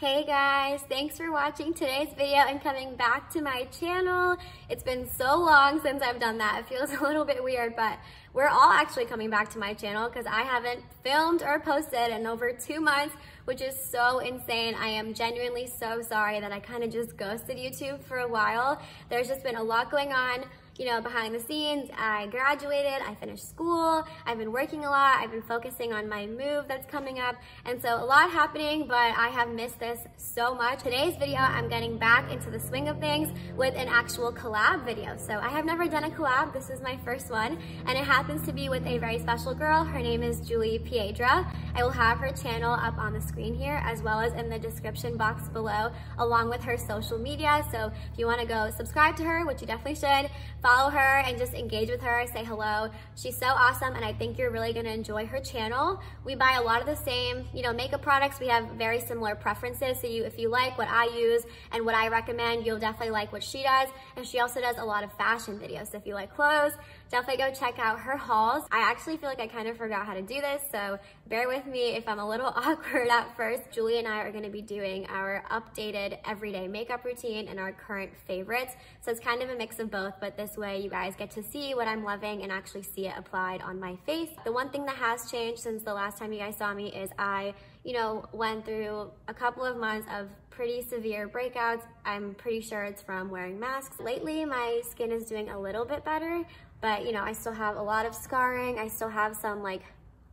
Hey guys, thanks for watching today's video and coming back to my channel. It's been so long since I've done that. It feels a little bit weird, but we're all actually coming back to my channel because I haven't filmed or posted in over 2 months, which is so insane. I am genuinely so sorry that I kind of just ghosted YouTube for a while. There's just been a lot going on, you know, behind the scenes. I graduated, I finished school, I've been working a lot, I've been focusing on my move that's coming up, and so a lot happening, but I have missed this so much. Today's video, I'm getting back into the swing of things with an actual collab video. So I have never done a collab, this is my first one, and it happens to be with a very special girl. Her name is Piedra. I will have her channel up on the screen here, as well as in the description box below, along with her social media. So if you wanna go subscribe to her, which you definitely should, follow her and just engage with her, say hello. She's so awesome, and I think you're really gonna enjoy her channel. We buy a lot of the same, you know, makeup products. We have very similar preferences, so if you like what I use and what I recommend, you'll definitely like what she does. And she also does a lot of fashion videos, so if you like clothes, definitely go check out her hauls. I actually feel like I kind of forgot how to do this, so bear with me if I'm a little awkward at first. Julie and I are gonna be doing our updated everyday makeup routine and our current favorites. So it's kind of a mix of both, but this way you guys get to see what I'm loving and actually see it applied on my face. The one thing that has changed since the last time you guys saw me is I, you know, went through a couple of months of pretty severe breakouts. I'm pretty sure it's from wearing masks. Lately, my skin is doing a little bit better, but you know, I still have a lot of scarring. I still have some like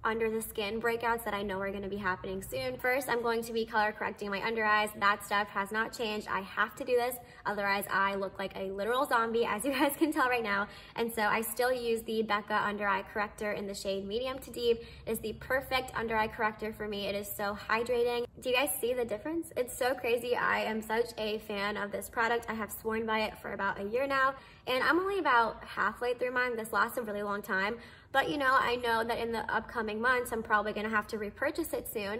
under the skin breakouts that I know are gonna be happening soon. First, I'm going to be color correcting my under eyes. That stuff has not changed. I have to do this, otherwise I look like a literal zombie, as you guys can tell right now. And so I still use the Becca Undereye Corrector in the shade medium to deep. It is the perfect under eye corrector for me. It is so hydrating. Do you guys see the difference? It's so crazy. I am such a fan of this product. I have sworn by it for about a year now, and I'm only about halfway through mine. This lasts a really long time. But you know, I know that in the upcoming months, I'm probably gonna have to repurchase it soon.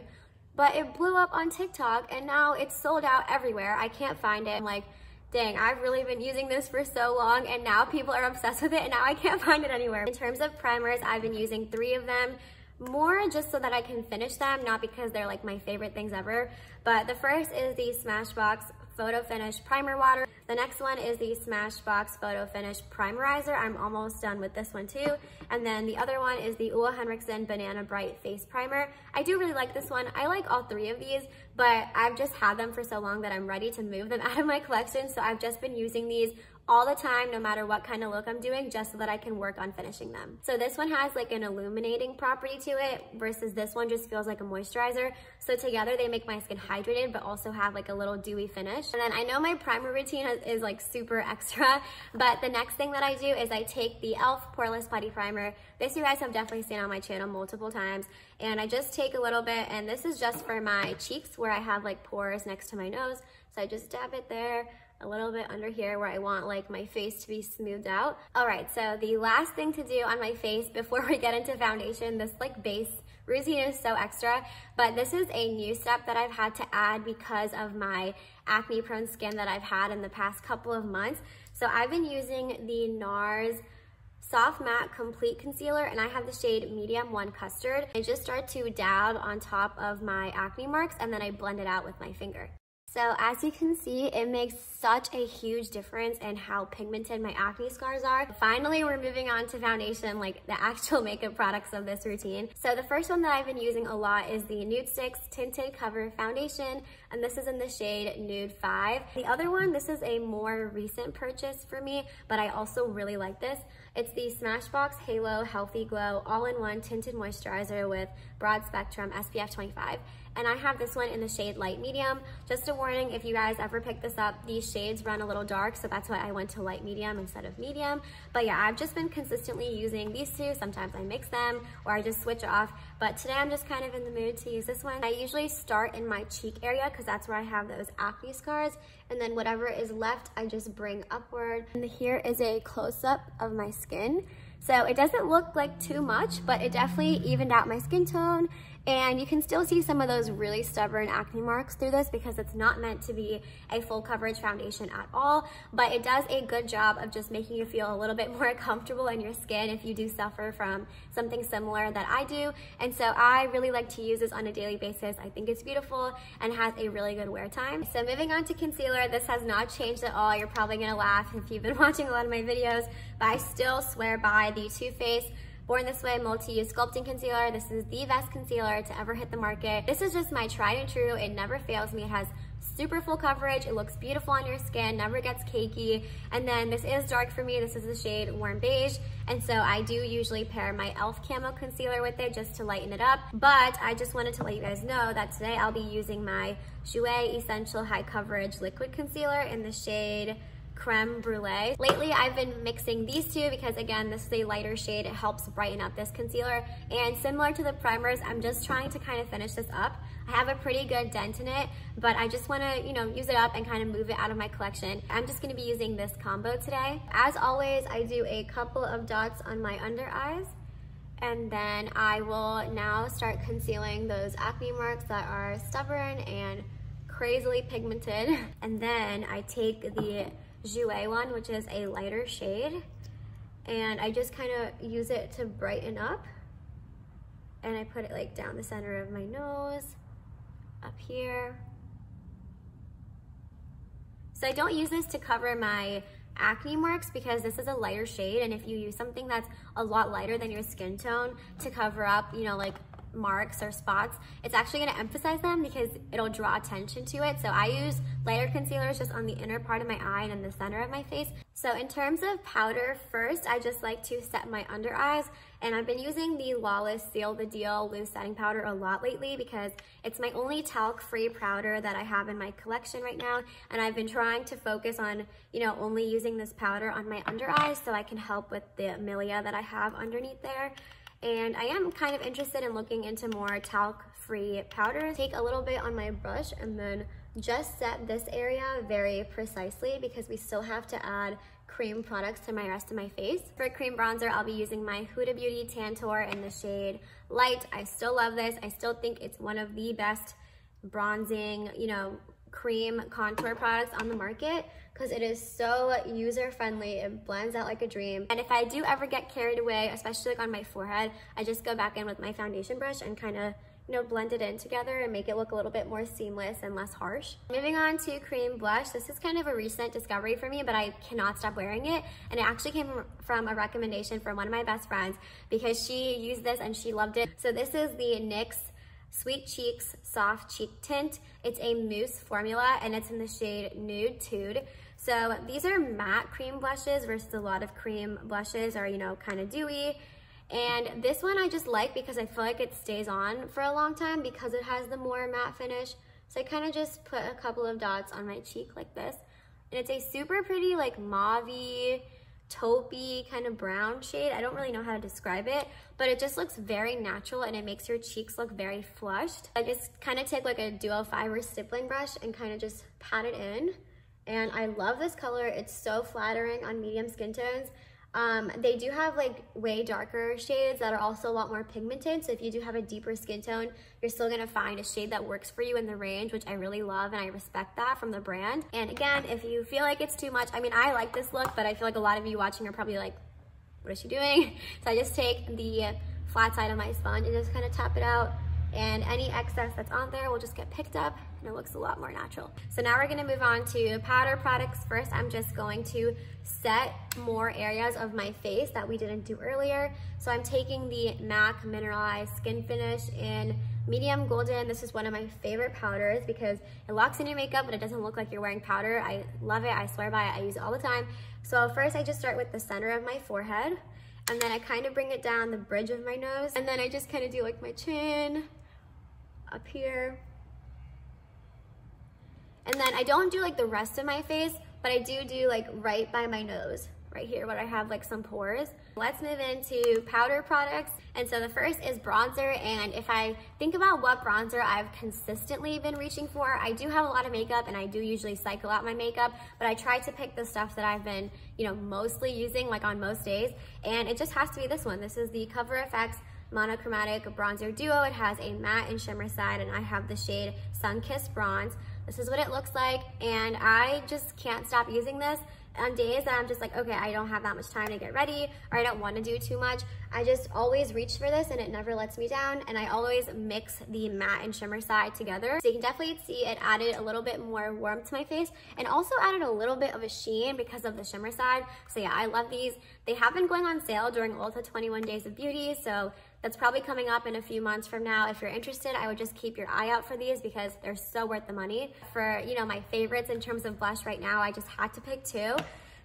But it blew up on TikTok and now it's sold out everywhere. I can't find it. I'm like, dang, I've really been using this for so long and now people are obsessed with it and now I can't find it anywhere. In terms of primers, I've been using 3 of them, more just so that I can finish them, not because they're like my favorite things ever. But the first is the Smashbox Photofinish Primer Water. The next one is the Smashbox Photofinish Primerizer. I'm almost done with this one too. And then the other one is the Henrikson Banana Bright Face Primer. I do really like this one. I like all 3 of these, but I've just had them for so long that I'm ready to move them out of my collection. So I've just been using these all the time, no matter what kind of look I'm doing, just so that I can work on finishing them. So this one has like an illuminating property to it versus this one just feels like a moisturizer. So together they make my skin hydrated, but also have like a little dewy finish. And then I know my primer routine is like super extra, but the next thing that I do is I take the e.l.f. Poreless Putty Primer. This you guys have definitely seen on my channel multiple times. And I just take a little bit, and this is just for my cheeks where I have like pores next to my nose. So I just dab it there, a little bit under here where I want like my face to be smoothed out. All right, so the last thing to do on my face before we get into foundation, this like base routine is so extra, but this is a new step that I've had to add because of my acne prone skin that I've had in the past couple of months. So I've been using the Nars Soft Matte Complete Concealer, and I have the shade Medium 1 Custard. I just start to dab on top of my acne marks, and then I blend it out with my finger. So as you can see, it makes such a huge difference in how pigmented my acne scars are. Finally, we're moving on to foundation, like the actual makeup products of this routine. So the first one that I've been using a lot is the Nudestix Tinted Cover Foundation, and this is in the shade Nude 5. The other one, this is a more recent purchase for me, but I also really like this. It's the Smashbox Halo Healthy Glow All-in-One Tinted Moisturizer with Broad Spectrum SPF 25. And I have this one in the shade Light Medium. Just a warning, if you guys ever pick this up, these shades run a little dark, so that's why I went to Light Medium instead of Medium. But yeah, I've just been consistently using these 2. Sometimes I mix them or I just switch off. But today I'm just kind of in the mood to use this one. I usually start in my cheek area because that's where I have those acne scars. And then whatever is left, I just bring upward. And here is a close-up of my skin. So it doesn't look like too much, but it definitely evened out my skin tone. And you can still see some of those really stubborn acne marks through this because it's not meant to be a full coverage foundation at all, but it does a good job of just making you feel a little bit more comfortable in your skin if you do suffer from something similar that I do. And so I really like to use this on a daily basis. I think it's beautiful and has a really good wear time. So moving on to concealer, this has not changed at all. You're probably gonna laugh if you've been watching a lot of my videos, but I still swear by the Too Faced Born This Way Multi-Use Sculpting Concealer. This is the best concealer to ever hit the market. This is just my tried and true. It never fails me. It has super full coverage. It looks beautiful on your skin, never gets cakey. And then this is dark for me. This is the shade Warm Beige. And so I do usually pair my e.l.f. Camo Concealer with it just to lighten it up. But I just wanted to let you guys know that today I'll be using my Jouer Essential High Coverage Liquid Concealer in the shade Creme Brulee. Lately, I've been mixing these two because, again, this is a lighter shade. It helps brighten up this concealer. And similar to the primers, I'm just trying to kind of finish this up. I have a pretty good dent in it, but I just want to, use it up and kind of move it out of my collection. I'm just going to be using this combo today. As always, I do a couple of dots on my under eyes, and then I will now start concealing those acne marks that are stubborn and crazily pigmented. And then I take the Jouer one, which is a lighter shade, and I just kind of use it to brighten up, and I put it like down the center of my nose, up here. So I don't use this to cover my acne marks because this is a lighter shade, and if you use something that's a lot lighter than your skin tone to cover up, like marks or spots, it's actually going to emphasize them because it'll draw attention to it. So I use lighter concealers just on the inner part of my eye and in the center of my face. So in terms of powder, first I just like to set my under eyes, and I've been using the Lawless Seal the Deal loose setting powder a lot lately because it's my only talc-free powder that I have in my collection right now, and I've been trying to focus on only using this powder on my under eyes so I can help with the milia that I have underneath there. And I am kind of interested in looking into more talc-free powders. Take a little bit on my brush and then just set this area very precisely because we still have to add cream products to my rest of my face. For cream bronzer, I'll be using my Huda Beauty Tantour in the shade Light. I still love this. I still think it's one of the best bronzing, cream contour products on the market because it is so user-friendly. It blends out like a dream. And if I do ever get carried away, especially like on my forehead, I just go back in with my foundation brush and kind of blend it in together and make it look a little bit more seamless and less harsh. Moving on to cream blush. This is kind of a recent discovery for me, but I cannot stop wearing it. And it actually came from a recommendation from one of my best friends because she used this and she loved it. So this is the NYX Sweet Cheeks Soft Cheek Tint. It's a mousse formula and it's in the shade Nude Tude. So these are matte cream blushes versus a lot of cream blushes are, kind of dewy. And this one I just like because I feel like it stays on for a long time because it has the more matte finish. So I kind of just put a couple of dots on my cheek like this. And it's a super pretty like mauve-y, taupey kind of brown shade. I don't really know how to describe it, but it just looks very natural and it makes your cheeks look very flushed. I just kind of take like a duo fiber stippling brush and kind of just pat it in. And I love this color. It's so flattering on medium skin tones. They do have like way darker shades that are also a lot more pigmented. So if you do have a deeper skin tone, you're still gonna find a shade that works for you in the range, which I really love and I respect that from the brand. And again, if you feel like it's too much, I mean, I like this look, but I feel like a lot of you watching are probably like, what is she doing? So I just take the flat side of my sponge and just kind of tap it out, and any excess that's on there will just get picked up and it looks a lot more natural. So now we're gonna move on to powder products. First, I'm just going to set more areas of my face that we didn't do earlier. So I'm taking the MAC Mineralize Skinfinish in medium golden. This is one of my favorite powders because it locks in your makeup, but it doesn't look like you're wearing powder. I love it, I swear by it, I use it all the time. So first I just start with the center of my forehead, and then I kind of bring it down the bridge of my nose, and then I just kind of do like my chin, up here. And then I don't do like the rest of my face, but I do like right by my nose, right here where I have like some pores. Let's move into powder products. And so the first is bronzer. And if I think about what bronzer I've consistently been reaching for, I do have a lot of makeup and I do usually cycle out my makeup, but I try to pick the stuff that I've been, mostly using like on most days. And it just has to be this one. This is the CoverFX Monochromatic Bronzer Duo. It has a matte and shimmer side, and I have the shade Sunkissed Bronze. This is what it looks like, and I just can't stop using this. On days that I'm just like, okay, I don't have that much time to get ready, or I don't want to do too much, I just always reach for this and it never lets me down. And I always mix the matte and shimmer side together. So you can definitely see it added a little bit more warmth to my face, and also added a little bit of a sheen because of the shimmer side. So yeah, I love these. They have been going on sale during Ulta 21 Days of Beauty, so that's probably coming up in a few months from now. If you're interested, I would just keep your eye out for these because they're so worth the money. For, you know, my favorites in terms of blush right now, I just had to pick two.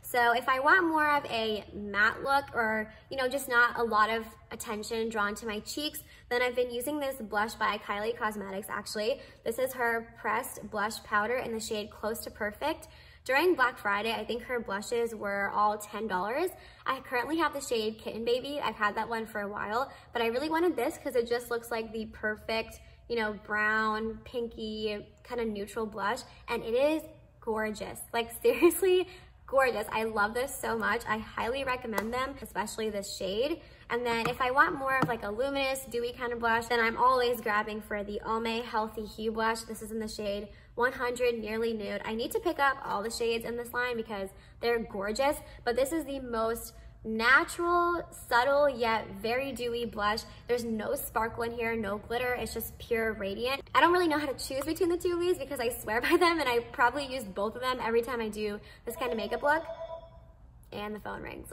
So if I want more of a matte look, or, you know, just not a lot of attention drawn to my cheeks, then I've been using this blush by Kylie Cosmetics, actually. This is her pressed blush powder in the shade Close to Perfect. During Black Friday, I think her blushes were all $10. I currently have the shade Kitten Baby. I've had that one for a while, but I really wanted this because it just looks like the perfect, you know, brown, pinky, kind of neutral blush, and it is gorgeous. Like, seriously, gorgeous. I love this so much. I highly recommend them, especially this shade. And then if I want more of like a luminous, dewy kind of blush, then I'm always grabbing for the Almay Healthy Hue Blush. This is in the shade 100 Nearly Nude. I need to pick up all the shades in this line because they're gorgeous, but this is the most natural, subtle, yet very dewy blush. There's no sparkle in here, no glitter. It's just pure radiant. I don't really know how to choose between the two of these because I swear by them, and I probably use both of them every time I do this kind of makeup look. And the phone rings.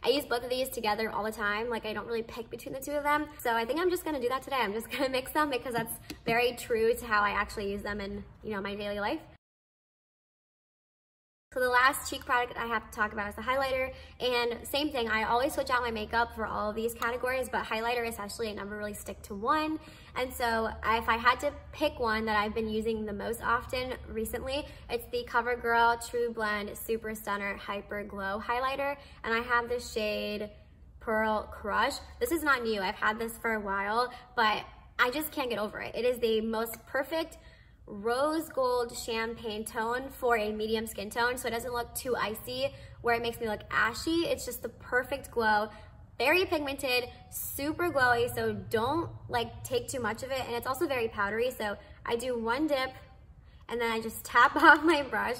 I use both of these together all the time. Like, I don't really pick between the two of them. So I think I'm just gonna do that today. I'm just gonna mix them because that's very true to how I actually use them in, you know, my daily life. So the last cheek product I have to talk about is the highlighter, and same thing, I always switch out my makeup for all of these categories, but highlighter especially, I never really stick to one. And so if I had to pick one that I've been using the most often recently, it's the CoverGirl TruBlend Super Stunner Hyper Glow Highlighter, and I have the shade Pearl Crush. This is not new, I've had this for a while, but I just can't get over it. It is the most perfect rose gold champagne tone for a medium skin tone, so it doesn't look too icy where it makes me look ashy. It's just the perfect glow, very pigmented, super glowy, so don't like take too much of it. And it's also very powdery, so I do one dip and then I just tap off my brush.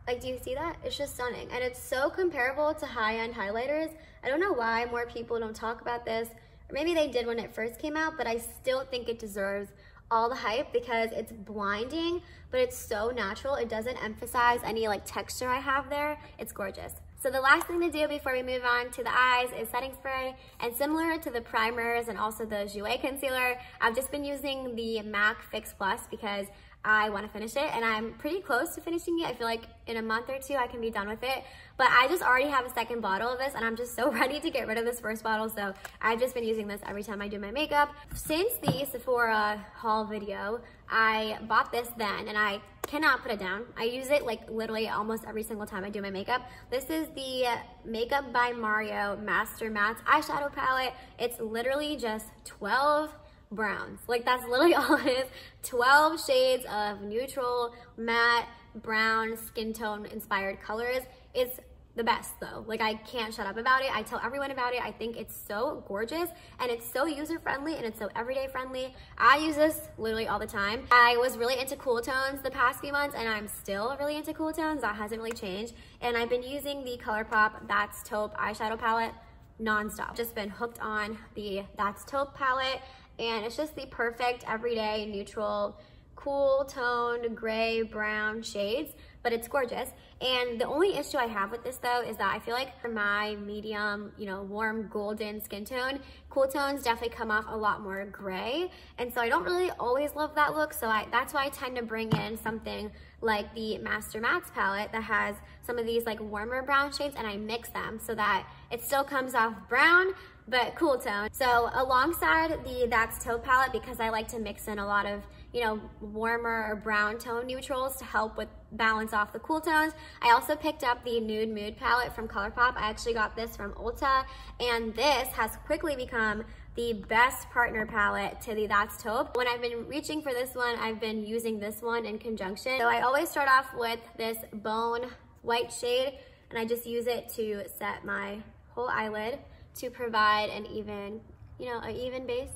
Like, do you see that? It's just stunning, and it's so comparable to high-end highlighters. I don't know why more people don't talk about this, or maybe they did when it first came out, but I still think it deserves all the hype because it's blinding, but it's so natural. It doesn't emphasize any like texture I have there. It's gorgeous. So the last thing to do before we move on to the eyes is setting spray, and similar to the primers and also the Jouer concealer, I've just been using the MAC Fix Plus because I want to finish it, and I'm pretty close to finishing it. I feel like in a month or two I can be done with it, but I just already have a second bottle of this and I'm just so ready to get rid of this first bottle, so I've just been using this every time I do my makeup. Since the Sephora haul video, I bought this then and I cannot put it down. I use it like literally almost every single time I do my makeup. This is the Makeup by Mario Master Mattes eyeshadow palette. It's literally just 12 browns. Like, that's literally all it is. 12 shades of neutral, matte, brown, skin tone inspired colors. It's the best though. Like, I can't shut up about it. I tell everyone about it. I think it's so gorgeous and it's so user friendly and it's so everyday friendly. I use this literally all the time. I was really into cool tones the past few months and I'm still really into cool tones. That hasn't really changed. And I've been using the ColourPop That's Taupe eyeshadow palette nonstop. Just been hooked on the That's Taupe palette, and it's just the perfect everyday neutral cool toned gray brown shades, but it's gorgeous. And the only issue I have with this though is that I feel like for my medium, you know, warm golden skin tone, cool tones definitely come off a lot more gray, and so I don't really always love that look. So that's why I tend to bring in something like the Master Mattes palette that has some of these like warmer brown shades, and I mix them so that it still comes off brown but cool tone. So alongside the That's Taupe palette, because I like to mix in a lot of, you know, warmer or brown tone neutrals to help with balance off the cool tones, I also picked up the Nude Mood palette from ColourPop. I actually got this from Ulta, and this has quickly become the best partner palette to the That's Taupe. When I've been reaching for this one, I've been using this one in conjunction. So I always start off with this bone white shade, and I just use it to set my whole eyelid to provide an even, you know, an even base.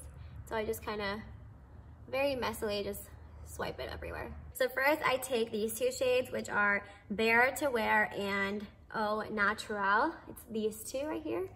So I just kind of very messily just swipe it everywhere. So first I take these two shades, which are Bare to Wear and Au Natural. It's these two right here.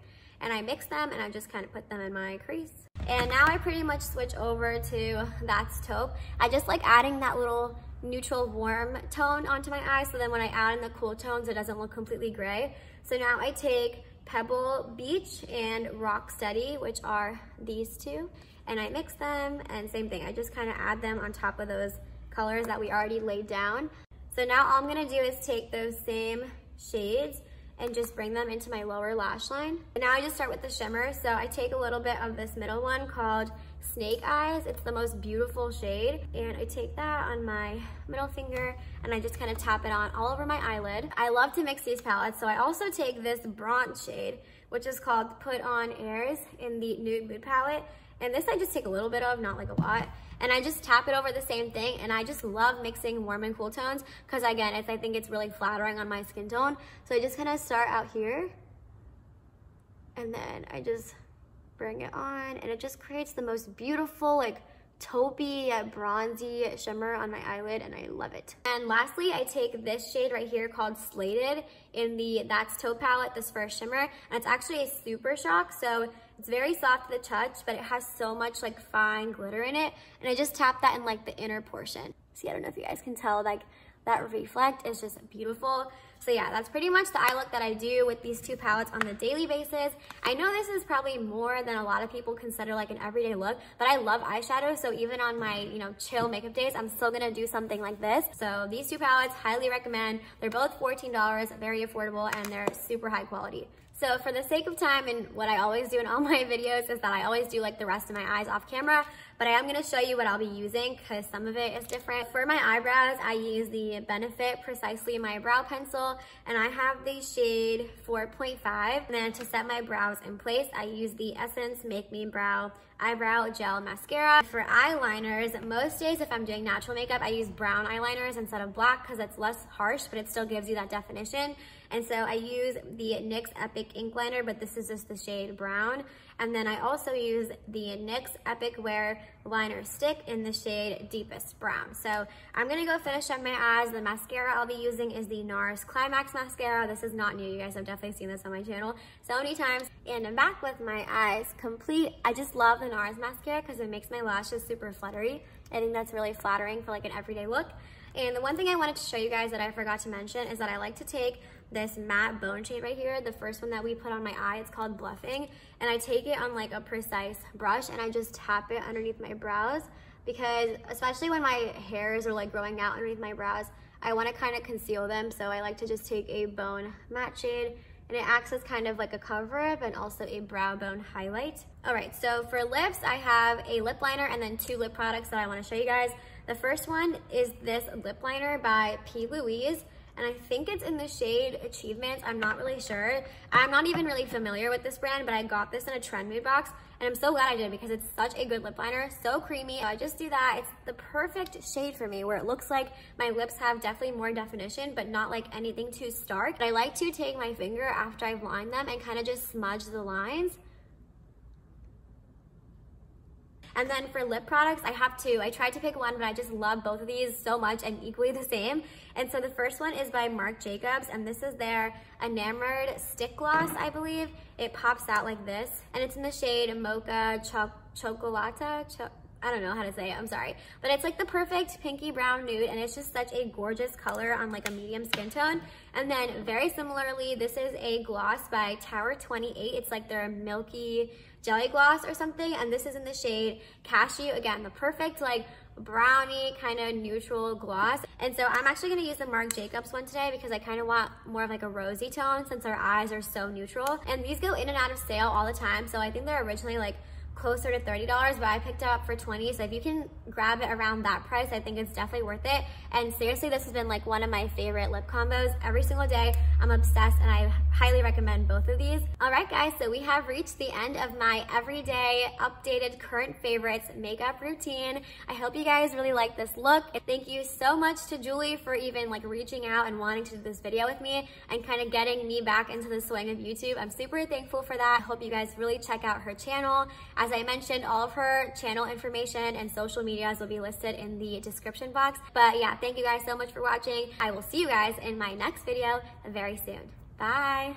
And I mix them and I just kind of put them in my crease. And now I pretty much switch over to That's Taupe. I just like adding that little neutral warm tone onto my eyes, so then when I add in the cool tones, it doesn't look completely gray. So now I take Pebble Beach and Rock Steady, which are these two, and I mix them, and same thing, I just kind of add them on top of those colors that we already laid down. So now all I'm gonna do is take those same shades and just bring them into my lower lash line. And now I just start with the shimmer. So I take a little bit of this middle one called Snake Eyes. It's the most beautiful shade. And I take that on my middle finger and I just kind of tap it on all over my eyelid. I love to mix these palettes. So I also take this bronze shade, which is called Put On Airs in the Nude Mood palette. And this I just take a little bit of, not like a lot. And I just tap it over the same thing, and I just love mixing warm and cool tones because again, I think it's really flattering on my skin tone. So I just kind of start out here and then I just bring it on and it just creates the most beautiful like taupey bronzy shimmer on my eyelid, and I love it. And lastly, I take this shade right here called Slated in the That's Taupe palette, this first shimmer, and it's actually a super shock, so it's very soft to the touch, but it has so much like fine glitter in it, and I just tap that in like the inner portion. See, I don't know if you guys can tell, like that reflect is just beautiful. So yeah, that's pretty much the eye look that I do with these two palettes on the daily basis. I know this is probably more than a lot of people consider like an everyday look, but I love eyeshadow. So even on my, you know, chill makeup days, I'm still gonna do something like this. So these two palettes, highly recommend. They're both $14, very affordable, and they're super high quality. So for the sake of time, and what I always do in all my videos is that I always do like the rest of my eyes off camera, but I am gonna show you what I'll be using because some of it is different. For my eyebrows, I use the Benefit Precisely My Brow Pencil, and I have the shade 4.5. And then to set my brows in place, I use the Essence Make Me Brow Eyebrow Gel Mascara. For eyeliners, most days if I'm doing natural makeup, I use brown eyeliners instead of black because it's less harsh, but it still gives you that definition. And so I use the NYX Epic Ink Liner, but this is just the shade brown. And then I also use the NYX Epic Wear Liner Stick in the shade Deepest Brown. So I'm gonna go finish up my eyes. The mascara I'll be using is the Nars Climax Mascara. This is not new, you guys have definitely seen this on my channel so many times. And I'm back with my eyes complete. I just love the Nars mascara because it makes my lashes super fluttery. I think that's really flattering for like an everyday look. And the one thing I wanted to show you guys that I forgot to mention is that I like to take this matte bone shade right here, the first one that we put on my eye, it's called Bluffing, and I take it on like a precise brush and I just tap it underneath my brows because especially when my hairs are like growing out underneath my brows, I want to kind of conceal them, so I like to just take a bone matte shade and it acts as kind of like a cover-up and also a brow bone highlight. All right, so for lips, I have a lip liner and then two lip products that I want to show you guys. The first one is this lip liner by P. Louise, and I think it's in the shade Achievements. I'm not really sure. I'm not even really familiar with this brand, but I got this in a trend mood box, and I'm so glad I did because it's such a good lip liner, so creamy. So I just do that. It's the perfect shade for me where it looks like my lips have definitely more definition, but not like anything too stark. But I like to take my finger after I've lined them and kind of just smudge the lines. And then for lip products, I have two. I tried to pick one, but I just love both of these so much and equally the same. And so the first one is by Marc Jacobs, and this is their Enamored Stick Gloss, I believe. It pops out like this, and it's in the shade Mocha Chocolata. I don't know how to say it, I'm sorry. But it's like the perfect pinky brown nude, and it's just such a gorgeous color on like a medium skin tone. And then very similarly, this is a gloss by Tower 28. It's like their milky jelly gloss or something, and this is in the shade Cashew. Again, the perfect like brownie kind of neutral gloss. And so I'm actually going to use the Marc Jacobs one today because I kind of want more of like a rosy tone since our eyes are so neutral. And these go in and out of sale all the time, so I think they're originally like closer to $30, but I picked it up for $20. So if you can grab it around that price, I think it's definitely worth it. And seriously, this has been like one of my favorite lip combos every single day. I'm obsessed, and I highly recommend both of these. All right, guys, so we have reached the end of my everyday updated current favorites makeup routine. I hope you guys really like this look. Thank you so much to Julie for even like reaching out and wanting to do this video with me and kind of getting me back into the swing of YouTube. I'm super thankful for that. I hope you guys really check out her channel. As As I mentioned, all of her channel information and social medias will be listed in the description box. But yeah, thank you guys so much for watching. I will see you guys in my next video very soon. Bye.